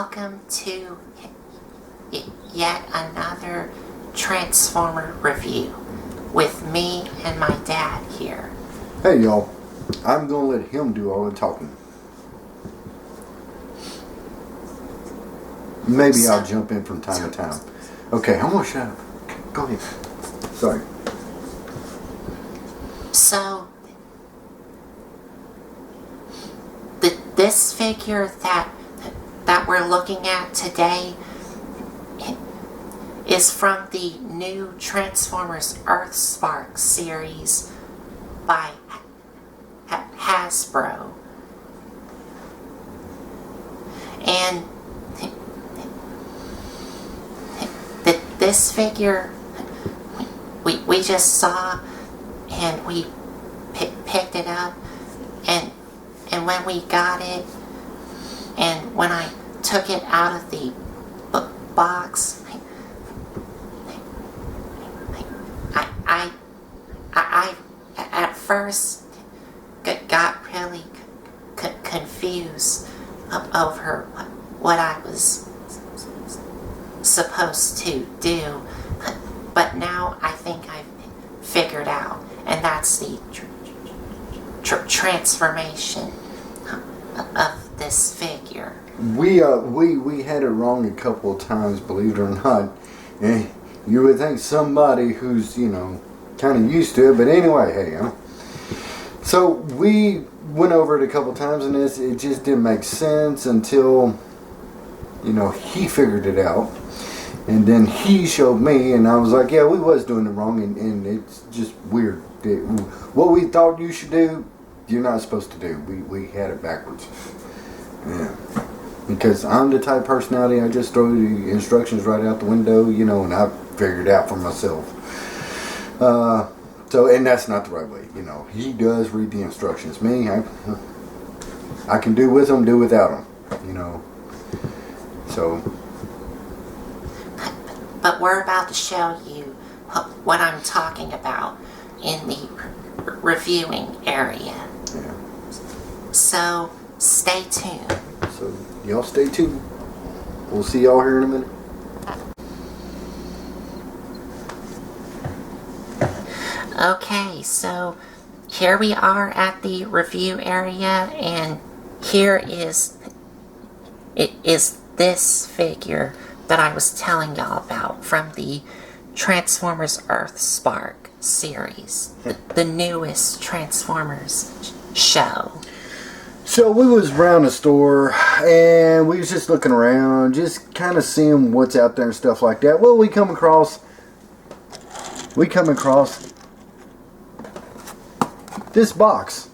welcome to yet another Transformer review with me and my dad here. Hey y'all, I'm gonna let him do all the talking. Maybe I'll jump in from time to time. Okay, I'm gonna shut up. Go ahead. Sorry. So, this figure that we're looking at today is from the new Transformers Earthspark series by Hasbro. And this figure we just saw, and we picked it up, and when we got it, and when I took it out of the box, I at first got really confused over what I was supposed to do, but now I think I've figured out, and that's the transformation of this figure. We had it wrong a couple of times, believe it or not. And you would think somebody who's, kind of used to it, but anyway, hey, so we went over it a couple of times, and it just didn't make sense until, he figured it out. And then he showed me, and I was like, yeah, we was doing it wrong, and it's just weird. What we thought you should do, you're not supposed to do. We had it backwards. Yeah. Because I'm the type of personality, I just throw the instructions right out the window, and I figured it out for myself. And that's not the right way, He does read the instructions. Me, I can do with them, do without them, So... But we're about to show you what I'm talking about in the reviewing area. Yeah. So, stay tuned. So, y'all stay tuned. We'll see y'all here in a minute. Okay, so here we are at the review area, and here is this figure that I was telling y'all about from the Transformers Earthspark series, the newest Transformers show. So we was around the store, and we was just looking around, just kind of seeing what's out there and stuff like that. Well, we come across this box,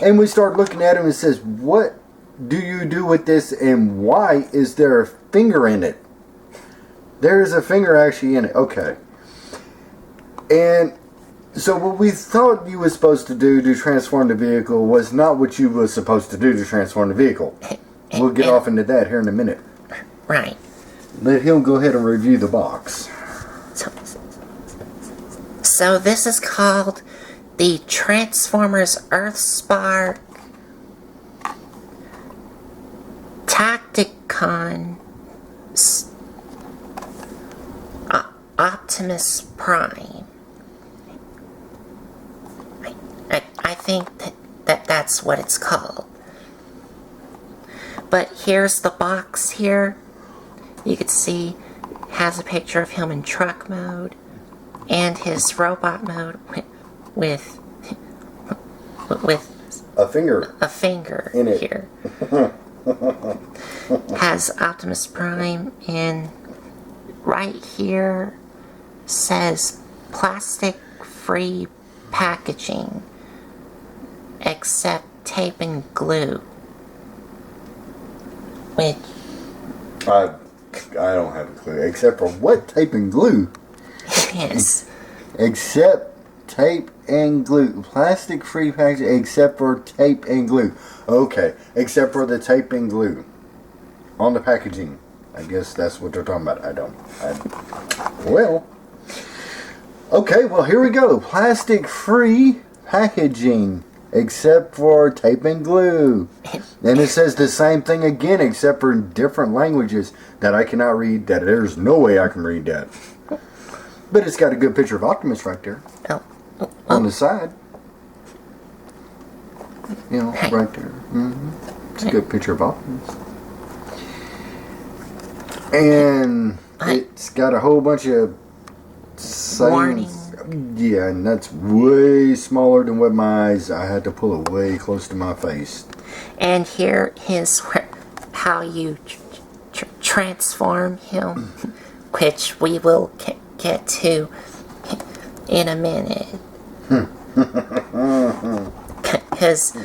and we start looking at him and says, what do you do with this, and why is there a finger in it? There is a finger actually in it. Okay. And so what we thought you were supposed to do to transform the vehicle was not what you were supposed to do to transform the vehicle. We'll get off into that here in a minute. Right. Let him go ahead and review the box. So this is called the Transformers Earthspark Tacticon Optimus Prime. I think that's what it's called. But here's the box here. You can see it has a picture of him in truck mode and his robot mode with a finger in it here. Has Optimus Prime, and right here says plastic free packaging except tape and glue, which I don't have a clue, except for what tape and glue. Yes. Except tape and glue. Plastic free packaging except for tape and glue. Okay, except for the tape and glue on the packaging. I guess that's what they're talking about. Okay, well, here we go. Plastic free packaging except for tape and glue. And it says the same thing again, except for in different languages that I cannot read, that there's no way I can read that. But it's got a good picture of Optimus right there. On the side. You know, right there. It's a good picture of Optimus. And it's got a whole bunch of warnings. Yeah, and that's way smaller than what my eyes. I had to pull it way close to my face. And here is how you transform him, which we will get to in a minute. Because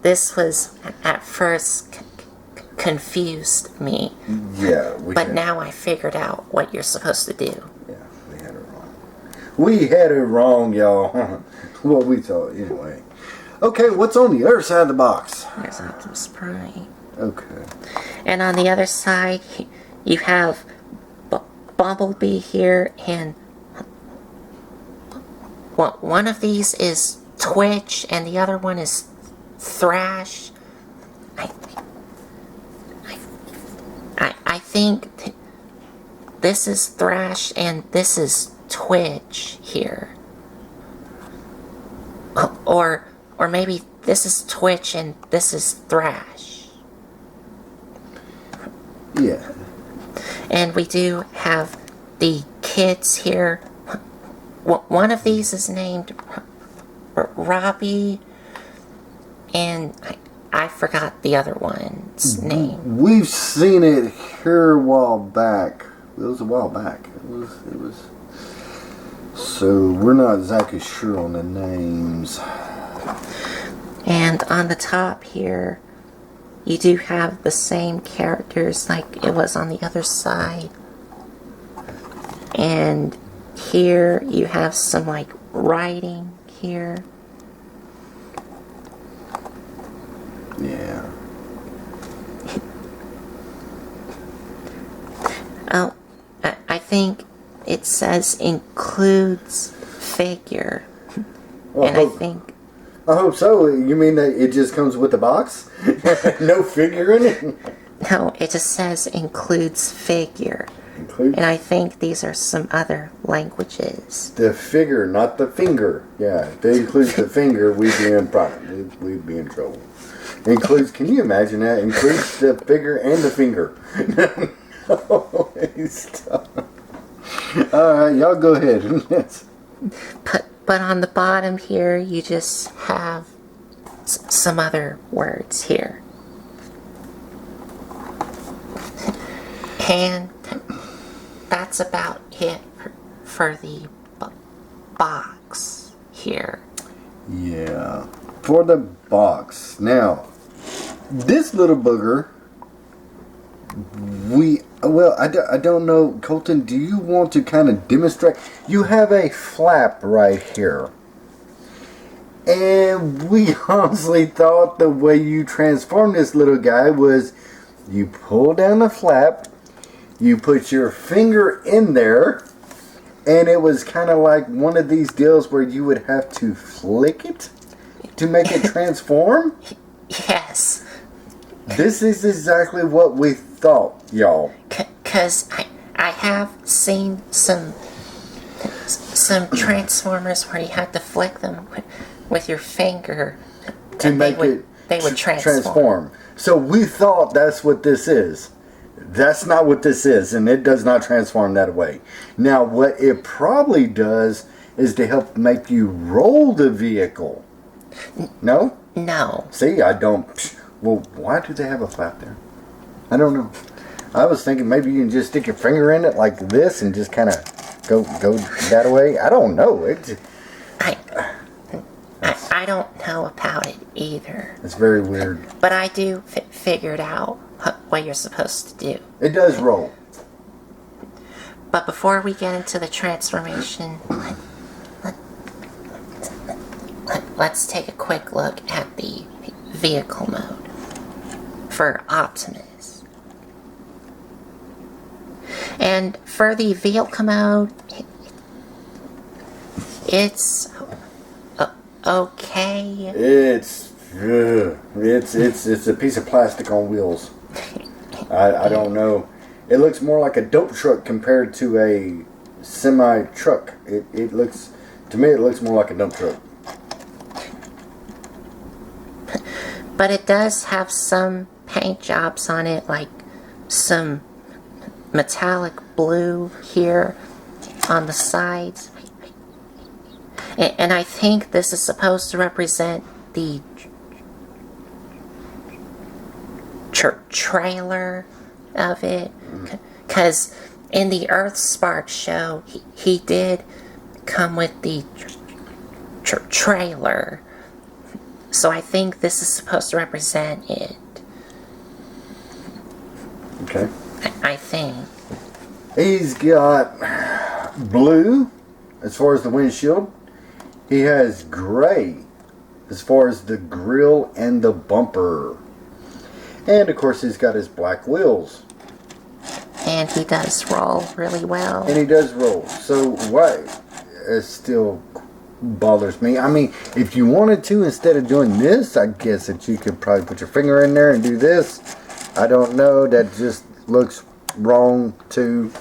this was at first confused me. Yeah. But now I figured out what you're supposed to do. Yeah, we had it wrong. We had it wrong, y'all. Well, we thought, anyway. Okay, what's on the other side of the box? There's Optimus Prime. Okay. And on the other side, you have Bumblebee here, and one of these is Twitch, and the other one is Thrash. I think this is Thrash, and this is Twitch here. Or maybe this is Twitch, and this is Thrash. Yeah. And we do have the kids here. One of these is named Robbie, and I forgot the other one's name. We've seen it here a while back. It was a while back. It was. So we're not exactly sure on the names. And on the top here, you do have the same characters like it was on the other side. And here you have some like writing here. Yeah. Oh, I think it says includes figure. Well, and I hope so. You mean that it just comes with the box? No figure in it? No, it just says includes figure. And I think these are some other languages. The figure, not the finger. Yeah, if it includes the finger, we'd be in problem. We'd be in trouble. Includes, can you imagine that? Includes the figure and the finger. No, stop. Alright, y'all go ahead. But on the bottom here, you just have some other words here. And that's about it for the box here. Yeah, for the box. Now, this little booger, I don't know, Colton, do you want to kind of demonstrate? You have a flap right here. And we honestly thought the way you transformed this little guy was you pull down the flap, you put your finger in there, and it was kind of like one of these deals where you would have to flick it to make it transform? Yes. This is exactly what we thought, y'all. Because I have seen some Transformers where you had to flick them with your finger To make it they would transform. So we thought that's what this is. That's not what this is, and it does not transform that way. Now, what it probably does is to help make you roll the vehicle. No? No. See, I don't... Well, why do they have a flap there? I don't know. I was thinking maybe you can just stick your finger in it like this and just kind of go that way. I don't know. I don't know about it either. It's very weird. But I do figure it out what you're supposed to do. It does roll. But before we get into the transformation, let's take a quick look at the vehicle mode for Optimus. And for the vehicle mode, it's okay? It's a piece of plastic on wheels. I don't know. It looks more like a dump truck compared to a semi truck. It looks, to me, it looks more like a dump truck. But it does have some paint jobs on it, like some metallic blue here on the sides. And I think this is supposed to represent the trailer of it. Because in the Earthspark show, he did come with the trailer. So I think this is supposed to represent it. Okay. I think. He's got blue as far as the windshield. He has gray as far as the grill and the bumper. And of course he's got his black wheels. And he does roll really well. And he does roll. So why it still bothers me. I mean, if you wanted to, instead of doing this, I guess that you could probably put your finger in there and do this. I don't know. That just looks wrong too.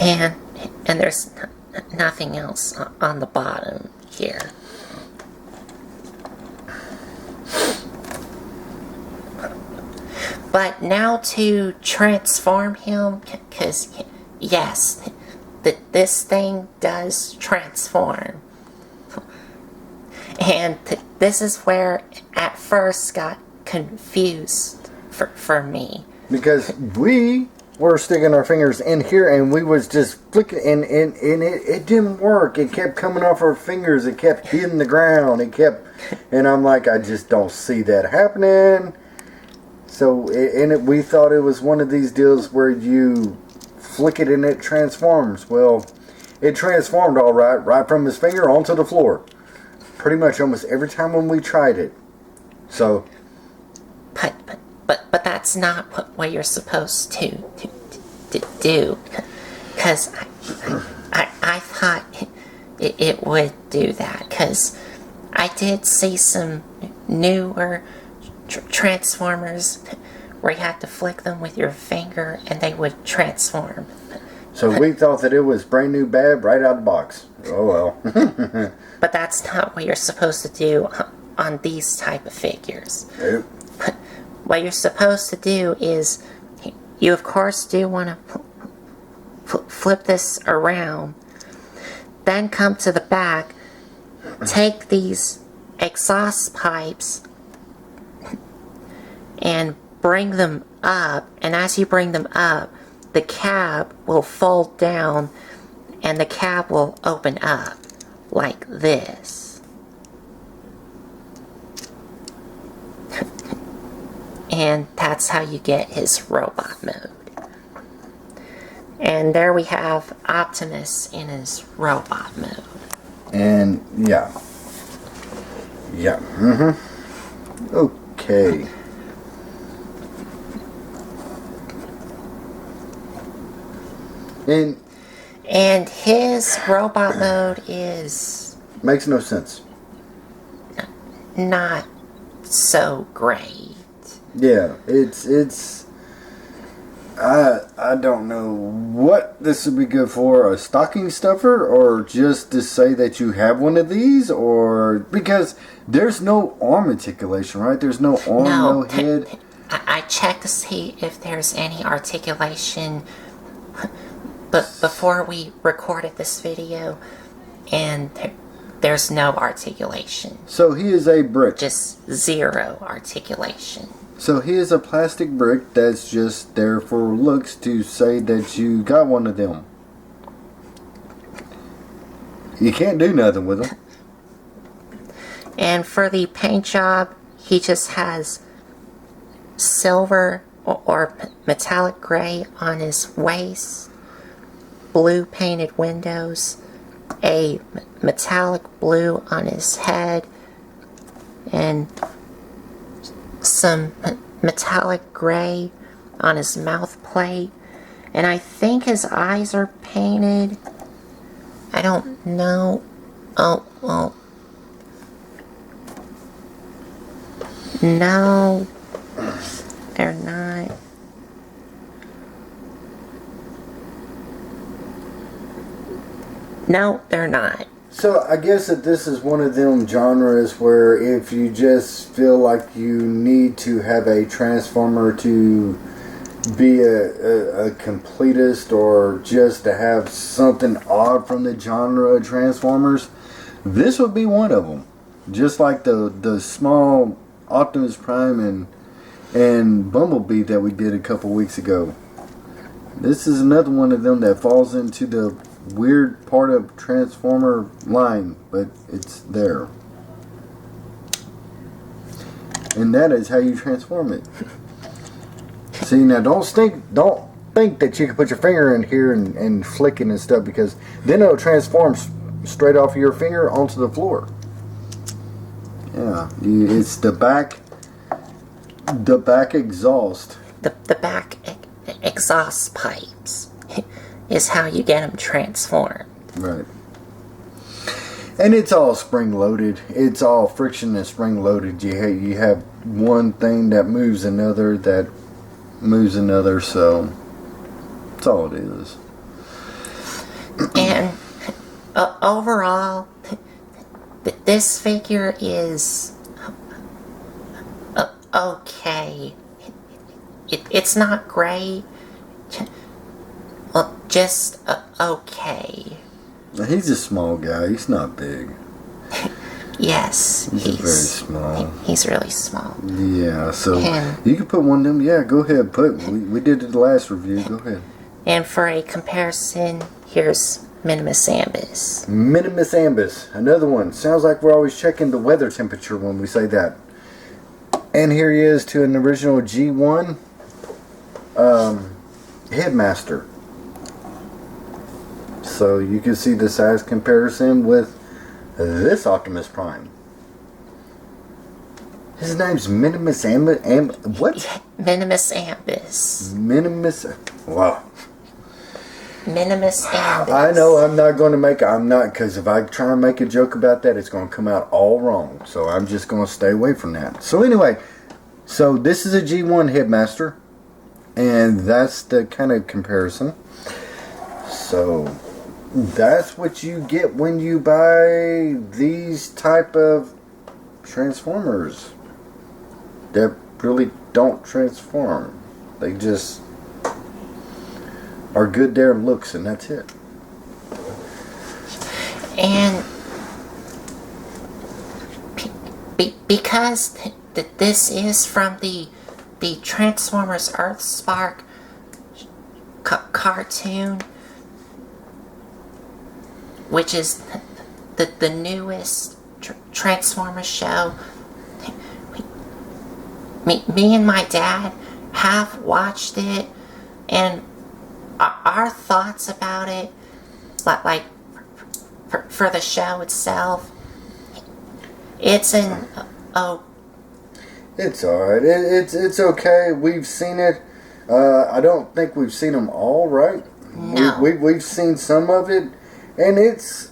And there's nothing else on the bottom here. But now to transform him, because yes, this thing does transform. And this is where at first got confused for me. Because we were sticking our fingers in here and we was just flicking and it didn't work. It kept coming off our fingers. It kept hitting the ground. And I'm like, I just don't see that happening. So, we thought it was one of these deals where you flick it and it transforms. Well, it transformed all right from his finger onto the floor. Pretty much almost every time when we tried it. So. But that's not what you're supposed to do. Because I thought it would do that. Because I did see some newer transformers where you had to flick them with your finger and they would transform. So we thought that it was brand new bad right out of the box. Oh well. But that's not what you're supposed to do on these type of figures. Nope. What you're supposed to do is, you of course do want to flip this around, then come to the back, take these exhaust pipes and bring them up, and as you bring them up, the cab will fold down and the cab will open up like this. And that's how you get his robot mode. And there we have Optimus in his robot mode. And yeah. Okay. And his robot mode is makes no sense. Not so great. Yeah, it's I don't know what this would be good for, a stocking stuffer, or just to say that you have one of these, or because there's no arm articulation, right? There's no arm, no head. I checked to see if there's any articulation, but before we recorded this video, and there's no articulation. So he is a brick. Just zero articulation. So he is a plastic brick that's just there for looks to say that you got one of them. You can't do nothing with them. And for the paint job, he just has silver or metallic gray on his waist, blue painted windows, a metallic blue on his head, and some metallic gray on his mouth plate, And I think his eyes are painted. I don't know. Oh, well. No, they're not. No, they're not. So I guess that this is one of them genres where if you just feel like you need to have a Transformer to be a completist, or just to have something odd from the genre of Transformers, this would be one of them. Just like the small Optimus Prime and Bumblebee that we did a couple weeks ago. This is another one of them that falls into the weird part of Transformer line, but it's there. And that is how you transform it. See, now don't think that you can put your finger in here and flick it and stuff, because then it'll transform straight off of your finger onto the floor. Yeah, it's the back exhaust. The back exhaust pipes is how you get them transformed. Right. And it's all spring loaded. It's all friction and spring loaded. You have one thing that moves another, so that's all it is. And overall, this figure is okay. It's not great. Well, just okay. He's a small guy. He's not big. Yes, he's very small. He's really small. Yeah, so you can put one of them. Yeah, go ahead. We did the last review. Go ahead. And for a comparison, here's Minimus Ambus. Minimus Ambus, another one. Sounds like we're always checking the weather temperature when we say that. And here he is to an original G1 Headmaster. So you can see the size comparison with this Optimus Prime. His name's Minimus Ambus. What? Minimus Ambus. Minimus. Wow. Minimus Ambus. I know I'm not, because if I try and make a joke about that, it's going to come out all wrong. So I'm just going to stay away from that. So anyway, so this is a G1 Headmaster, and that's the kind of comparison. So that's what you get when you buy these type of Transformers that really don't transform. They just are good there looks, and that's it. And because this is from the Transformers Earthspark cartoon, which is the newest Transformers show, me and my dad have watched it, and our thoughts about it, like for the show itself, it's it's alright. It's okay. We've seen it. I don't think we've seen them all, right? No. We've seen some of it, and it's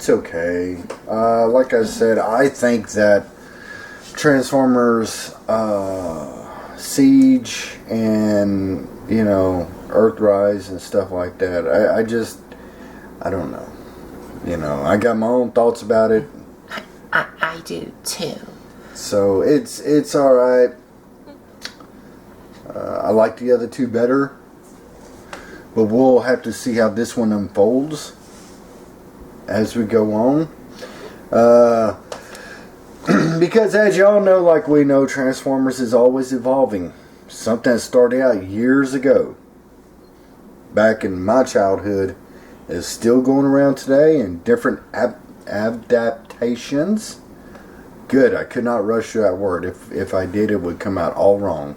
okay. Like I said, I think that Transformers Siege and Earthrise and stuff like that, I don't know. I got my own thoughts about it. I do too. So it's all right. I like the other two better, but we'll have to see how this one unfolds as we go on. Because as y'all know, like we know, Transformers is always evolving. Something that started out years ago, back in my childhood, is still going around today in different adaptations. Good, I could not rush through that word. If I did, it would come out all wrong.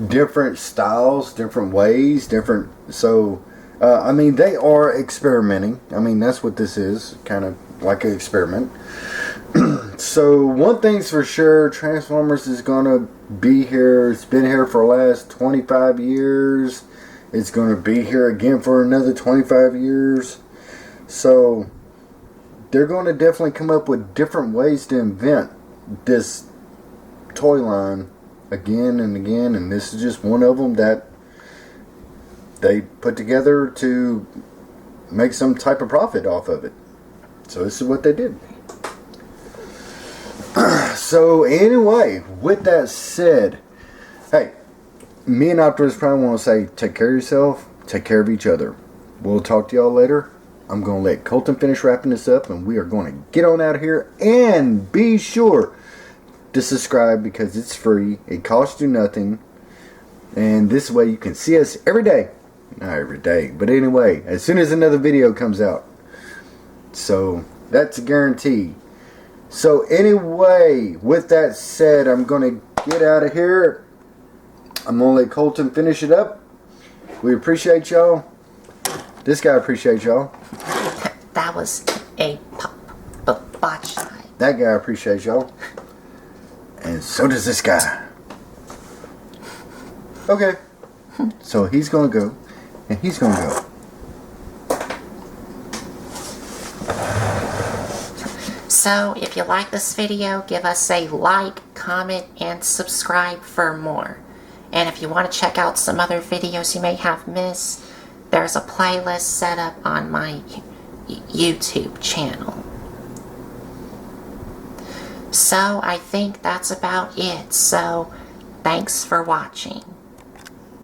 Different styles, different ways, different. So, they are experimenting. That's what this is, kind of like an experiment. So one thing's for sure, Transformers is gonna be here. It's been here for the last 25 years. It's gonna be here again for another 25 years. So they're gonna definitely come up with different ways to invent this toy line again and again, and this is just one of them that they put together to make some type of profit off of it. So this is what they did. So anyway, with that said, hey, me and Optimus Prime want to say, take care of yourself, take care of each other. We'll talk to y'all later. I'm going to let Colton finish wrapping this up, and we are going to get on out of here. And be sure to subscribe because it's free. It costs you nothing. And this way you can see us every day. Not every day, but anyway, as soon as another video comes out. So that's a guarantee. So anyway, with that said, I'm going to get out of here. I'm going to let Colton finish it up. We appreciate y'all. This guy appreciates y'all. That was a botch line. That guy appreciates y'all. And so does this guy. Okay. So he's going to go. And he's going to go. So, if you like this video, give us a like, comment, and subscribe for more. And if you want to check out some other videos you may have missed, there's a playlist set up on my YouTube channel. So, I think that's about it. So, thanks for watching.